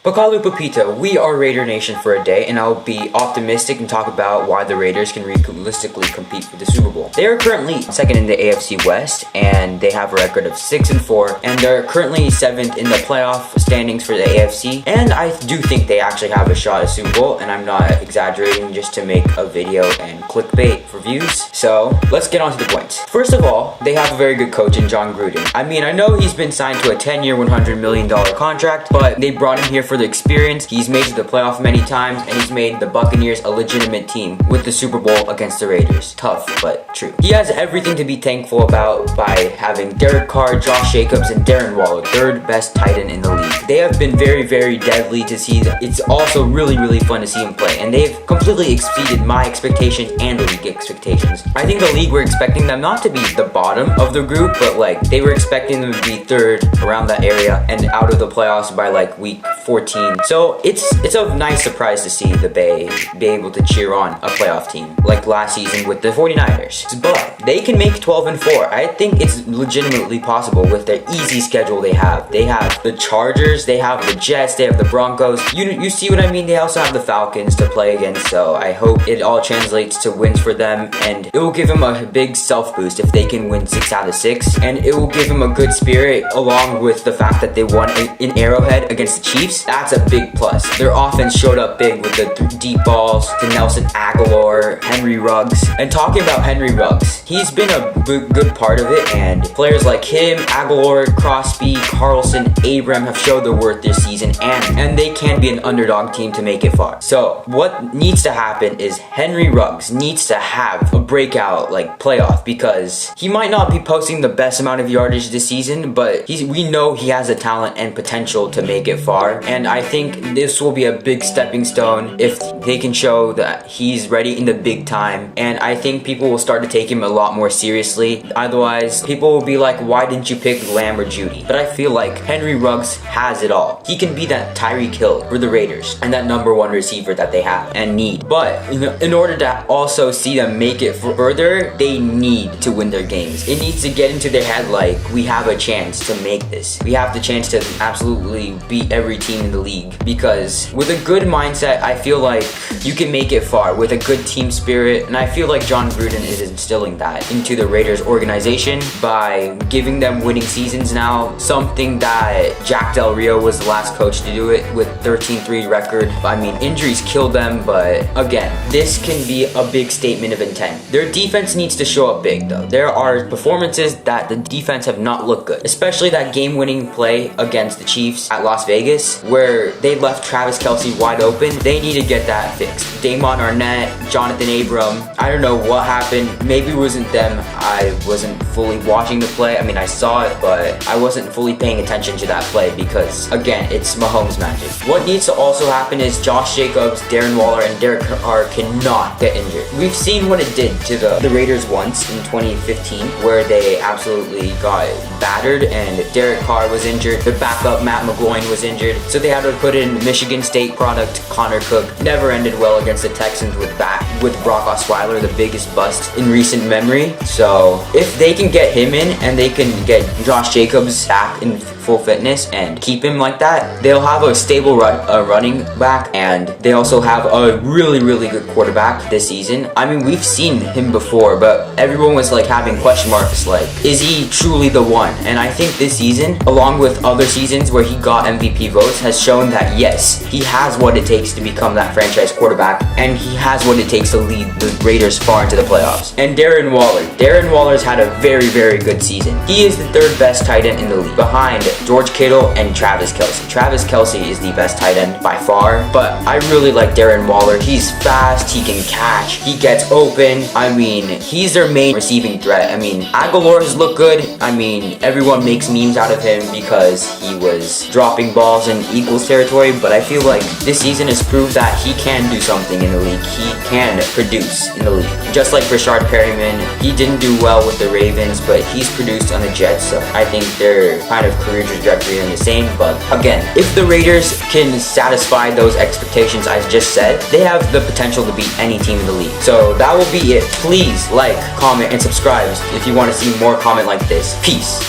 Pakalu Papito, we are Raider Nation for a day, and I'll be optimistic and talk about why the Raiders can realistically compete for the Super Bowl. They are currently second in the AFC West, and they have a record of 6-4, and they're currently 7th in the playoff standings for the AFC, and I do think they actually have a shot at Super Bowl, and I'm not exaggerating just to make a video and clickbait for views. So, let's get on to the points. First of all, they have a very good coach in Jon Gruden. I mean, I know he's been signed to a 10-year, $100 million contract, but they brought him here for the experience. He's made it to the playoff many times, and he's made the Buccaneers a legitimate team with the Super Bowl against the Raiders. Tough, but true. He has everything to be thankful about by having Derek Carr, Josh Jacobs, and Darren Waller, third best tight end in the league. They have been very, very deadly to see. It's also really fun to see him play, and they've completely exceeded my expectations and the league expectations. I think the league were expecting them not to be the bottom of the group, but like they were expecting them to be third around that area and out of the playoffs by like week 14. So it's a nice surprise to see the Bay be able to cheer on a playoff team like last season with the 49ers. But they can make 12-4. I think it's legitimately possible with their easy schedule they have. They have the Chargers, they have the Jets, they have the Broncos. You see what I mean? They also have the Falcons to play against, so I hope it all translates to wins for them, and it will give them a big self-boost if they can win 6 out of 6, and it will give them a good spirit along with the fact that they won in Arrowhead against the Chiefs. That's a big plus. Their offense showed up big with the deep balls to Nelson Agholor, Henry Ruggs. And talking about Henry Ruggs, he's been a good part of it, and players like him, Agholor, Crosby, Carlson, Abram have showed their worth this season, and they can be an underdog team to make it far. So what needs to happen is Henry Ruggs needs to have a breakout like playoff, because he might not be posting the best amount of yardage this season, but we know he has the talent and potential to make it far, and I think this will be a big stepping stone if they can show that he's ready in the big time, and I think people will start to take him a lot more seriously. Otherwise, people will be like, why didn't you pick Lamb or Judy? But I feel like Henry Ruggs has it all. He can be that Tyreek Hill for the Raiders and that #1 receiver that they have and need. But in order to also see them make it further, they need to win their games. It needs to get into their head like, we have a chance to make this. We have the chance to absolutely beat every team in the league, because with a good mindset, I feel like you can make it far with a good team spirit, and I feel like Jon Gruden is instilling that into the Raiders organization by giving them winning seasons now, something that Jack Del Rio was the last coach to do it with 13-3 record. I mean, injuries killed them, but again, this can be a big statement of intent. Their defense needs to show up big though. There are performances that the defense have not looked good, especially that game-winning play against the Chiefs at Las Vegas where they left Travis Kelce wide open. They need to get that fixed. Damon Arnett, Jonathan Abram, I don't know what happened. Maybe it wasn't them. I wasn't fully watching the play. I mean, I saw it, but I wasn't fully paying attention to that play because, again, it's Mahomes magic. What needs to also happen is Josh Jacobs, Darren Waller, and Derek Carr cannot get injured. We've seen what it did to the Raiders once in 2015 where they absolutely got battered and Derek Carr was injured. The backup, Matt McGloin, was injured, so they had to put in Michigan State product Connor Cook. Never ended well against the Texans with Brock Osweiler, the biggest bust in recent memory. So if they can get him in and they can get Josh Jacobs back in full fitness and keep him like that, they'll have a stable running back, and they also have a really good quarterback this season. I mean, we've seen him before, but everyone was like having question marks like, is he truly the one? And I think this season, along with other seasons where he got MVP votes, has shown that yes, he has what it takes to become that franchise quarterback, and he has what it takes to lead the Raiders far into the playoffs. And Darren Waller's had a very good season. He is the 3rd best tight end in the league, behind George Kittle and Travis Kelce. Travis Kelce is the best tight end by far, but I really like Darren Waller. He's fast, he can catch, he gets open. I mean, he's their main receiving threat. I mean, Agholor has looked good. I mean, everyone makes memes out of him because he was dropping balls in Eagles territory, but I feel like this season has proved that he can do something in the league. He can produce in the league. Just like Rashard Perryman, he didn't do well with the Ravens, but he's produced on the Jets, so I think their kind of career trajectory are the same. But again, if the Raiders can satisfy those expectations I just said, they have the potential to beat any team in the league. So that will be it. Please like, comment, and subscribe if you want to see more content like this. Peace.